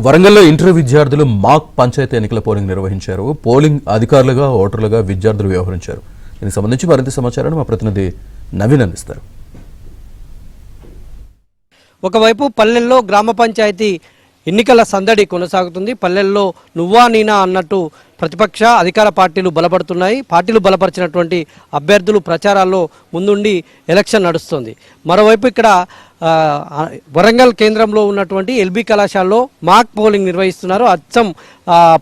వరంగల్లో ఇంటర్ విద్యార్థులు మాక్ పంచాయతీ ఎన్నికల పోలింగ్ నిర్వహించారు. పోలింగ్ అధికారులుగా ఓటర్లుగా విద్యార్థులు వ్యవహరించారు. దీనికి సంబంధించి మరింత సమాచారాన్ని మా ప్రతినిధి నవీన్ అందిస్తారు. ఒకవైపు పల్లెల్లో గ్రామ పంచాయతీ ఎన్నికల సందడి కొనసాగుతుంది. పల్లెల్లో నువ్వా నీనా అన్నట్టు ప్రతిపక్ష అధికార పార్టీలు బలపడుతున్నాయి. పార్టీలు బలపరిచినటువంటి అభ్యర్థులు ప్రచారాల్లో ముందుండి ఎలక్షన్ నడుస్తుంది. మరోవైపు ఇక్కడ వరంగల్ కేంద్రంలో ఉన్నటువంటి ఎల్బీ కళాశాలలో మాక్ పోలింగ్ నిర్వహిస్తున్నారు. అచ్చం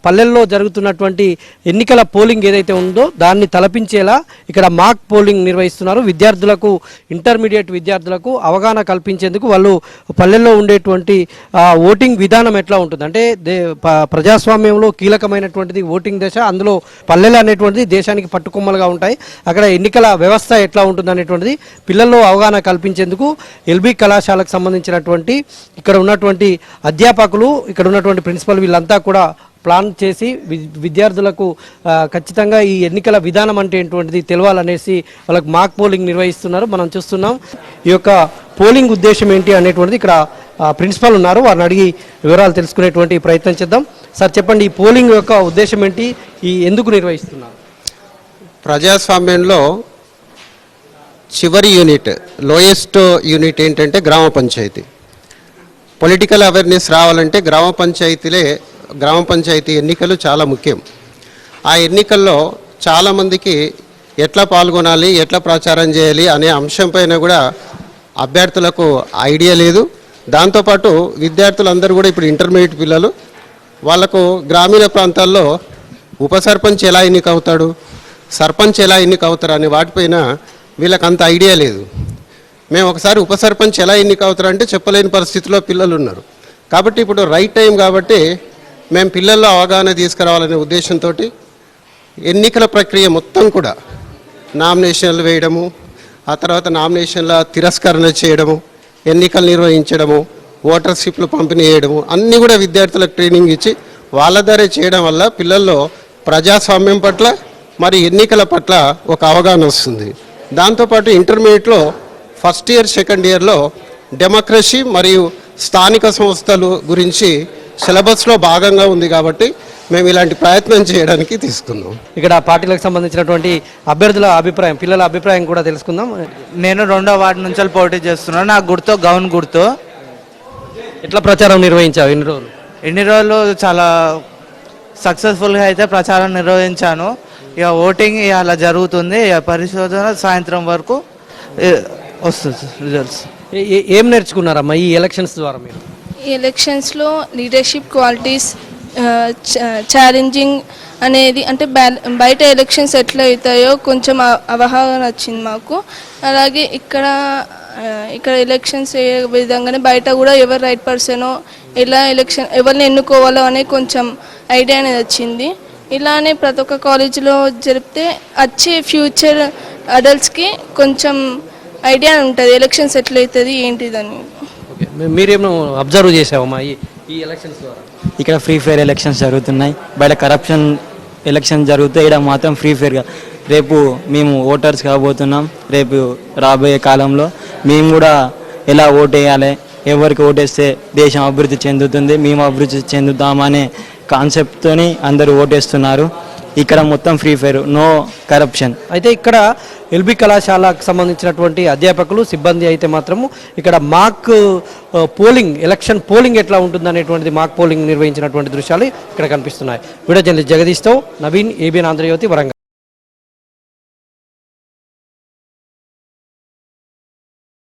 పల్లెల్లో జరుగుతున్నటువంటి ఎన్నికల పోలింగ్ ఏదైతే ఉందో దాన్ని తలపించేలా ఇక్కడ మాక్ పోలింగ్ నిర్వహిస్తున్నారు. విద్యార్థులకు, ఇంటర్మీడియట్ విద్యార్థులకు అవగాహన కల్పించేందుకు వాళ్ళు పల్లెల్లో ఉండేటువంటి ఓటింగ్ విధానం ఎట్లా ఉంటుంది అంటే ప్రజాస్వామ్యంలో కీలకమైనటువంటిది ఓటింగ్ దశ. అందులో పల్లెలు అనేటువంటిది దేశానికి పట్టుకొమ్మలుగా ఉంటాయి. అక్కడ ఎన్నికల వ్యవస్థ ఎట్లా ఉంటుంది అనేటువంటిది పిల్లల్లో అవగాహన కల్పించేందుకు ఎల్బీ కళాశాలకు సంబంధించినటువంటి ఇక్కడ ఉన్నటువంటి అధ్యాపకులు, ఇక్కడ ఉన్నటువంటి ప్రిన్సిపల్ వీళ్ళంతా కూడా ప్లాన్ చేసి విద్యార్థులకు ఖచ్చితంగా ఈ ఎన్నికల విధానం అంటే ఏంటువంటిది తెలవాలనేసి వాళ్ళకి మాక్ పోలింగ్ నిర్వహిస్తున్నారు. మనం చూస్తున్నాం ఈ యొక్క పోలింగ్ ఉద్దేశం ఏంటి అనేటువంటిది. ఇక్కడ ప్రిన్సిపల్ ఉన్నారు, వారిని అడిగి వివరాలు తెలుసుకునేటువంటి ప్రయత్నం చేద్దాం. సార్ చెప్పండి, ఈ పోలింగ్ యొక్క ఉద్దేశం ఏంటి, ఈ ఎందుకు నిర్వహిస్తున్నారు? ప్రజాస్వామ్యంలో చివరి యూనిట్, లోయెస్ట్ యూనిట్ ఏంటంటే గ్రామ పంచాయతీ. పొలిటికల్ అవేర్నెస్ రావాలంటే గ్రామ పంచాయతీ ఎన్నికలు చాలా ముఖ్యం. ఆ ఎన్నికల్లో చాలామందికి ఎట్లా పాల్గొనాలి, ఎట్లా ప్రచారం చేయాలి అనే అంశంపైన కూడా అభ్యర్థులకు ఐడియా లేదు. దాంతోపాటు విద్యార్థులందరూ కూడా ఇప్పుడు ఇంటర్మీడియట్ పిల్లలు, వాళ్ళకు గ్రామీణ ప్రాంతాల్లో ఉప సర్పంచ్ ఎలా ఎన్నికవుతాడు, సర్పంచ్ ఎలా ఎన్నికవుతారు అనే వాటిపైన వీళ్ళకి అంత ఐడియా లేదు. మేము ఒకసారి ఉప సర్పంచ్ ఎలా ఎన్నికవుతారంటే చెప్పలేని పరిస్థితిలో పిల్లలు ఉన్నారు. కాబట్టి ఇప్పుడు రైట్ టైం కాబట్టి మేము పిల్లల్లో అవగాహన తీసుకురావాలనే ఉద్దేశంతో ఎన్నికల ప్రక్రియ మొత్తం కూడా నామినేషన్లు వేయడము, ఆ తర్వాత నామినేషన్ల తిరస్కరణ చేయడము, ఎన్నికలు నిర్వహించడము, ఓటర్ స్లిప్లు పంపిణీ చేయడము అన్నీ కూడా విద్యార్థులకు ట్రైనింగ్ ఇచ్చి వాళ్ళ ద్వారా చేయడం వల్ల పిల్లల్లో ప్రజాస్వామ్యం పట్ల మరి ఎన్నికల పట్ల ఒక అవగాహన వస్తుంది. దాంతోపాటు ఇంటర్మీడియట్లో ఫస్ట్ ఇయర్, సెకండ్ ఇయర్లో డెమోక్రసీ మరియు స్థానిక సంస్థలు గురించి సిలబస్లో భాగంగా ఉంది. కాబట్టి మేము ఇలాంటి ప్రయత్నం చేయడానికి తీసుకున్నాం. ఇక్కడ పార్టీలకు సంబంధించినటువంటి అభ్యర్థుల అభిప్రాయం, పిల్లల అభిప్రాయం కూడా తెలుసుకుందాం. నేను 2వ వార్డు నుంచి పోటీ చేస్తున్నాను. నాకు గుర్తు గౌన్ గుర్తు. ఎట్లా ప్రచారం నిర్వహించావు ఎన్ని రోజులు చాలా సక్సెస్ఫుల్గా అయితే ప్రచారం నిర్వహించాను. ఇక ఓటింగ్ అలా జరుగుతుంది. పరిశోధన సాయంత్రం వరకు వస్తుంది రిజల్ట్స్. ఏం నేర్చుకున్నారమ్మా ఈ ఎలక్షన్స్ ద్వారా? మీరు ఈ ఎలక్షన్స్లో లీడర్షిప్ క్వాలిటీస్, ఛాలెంజింగ్ అనేది అంటే బయట ఎలక్షన్స్ ఎట్లా అవుతాయో కొంచెం అవగాహన వచ్చింది మాకు. అలాగే ఇక్కడ ఎలక్షన్స్ ఏ విధంగానే బయట కూడా ఎవరు రైట్ పర్సనో, ఎవరిని ఎన్నుకోవాలో అనే కొంచెం ఐడియా అనేది వచ్చింది. ఇలానే ప్రతి ఒక్క కాలేజీలో జరిపితే వచ్చే ఫ్యూచర్ అడల్ట్స్కి కొంచెం ఐడియా ఉంటుంది ఎలక్షన్స్ ఎట్లయితుంది ఏంటిదని. మీరేమో అబ్జర్వ్ చేసావమ్మా ఈ ఎలక్షన్స్ ద్వారా? ఇక్కడ ఫ్రీ ఫెయిర్ ఎలక్షన్స్ జరుగుతున్నాయి. బయట కరప్షన్ ఎలక్షన్ జరుగుతాయి, ఇక్కడ మాత్రం ఫ్రీ ఫెయిర్గా. రేపు మేము ఓటర్స్ కాబోతున్నాం. రేపు రాబోయే కాలంలో మేము కూడా ఎలా ఓటేయాలి, ఎవరికి ఓటేస్తే దేశం అభివృద్ధి చెందుతుంది, మేము అభివృద్ధి చెందుతామనే కాన్సెప్ట్తో అందరూ ఓటేస్తున్నారు. ఇక్కడ మొత్తం ఫ్రీ ఫైర్, నో కరప్షన్. అయితే ఇక్కడ ఎల్బీ కళాశాలకు సంబంధించినటువంటి అధ్యాపకులు, సిబ్బంది అయితే మాత్రము ఇక్కడ మాక్ పోలింగ్, ఎలక్షన్ పోలింగ్ ఎట్లా ఉంటుంది అనేటువంటిది మాక్ పోలింగ్ నిర్వహించినటువంటి దృశ్యాలు ఇక్కడ కనిపిస్తున్నాయి. వీడియో జర్నలిస్ట్ జగదీష్తో నవీన్, ఏబిఎన్ ఆంధ్రజ్యోతి, వరంగల్.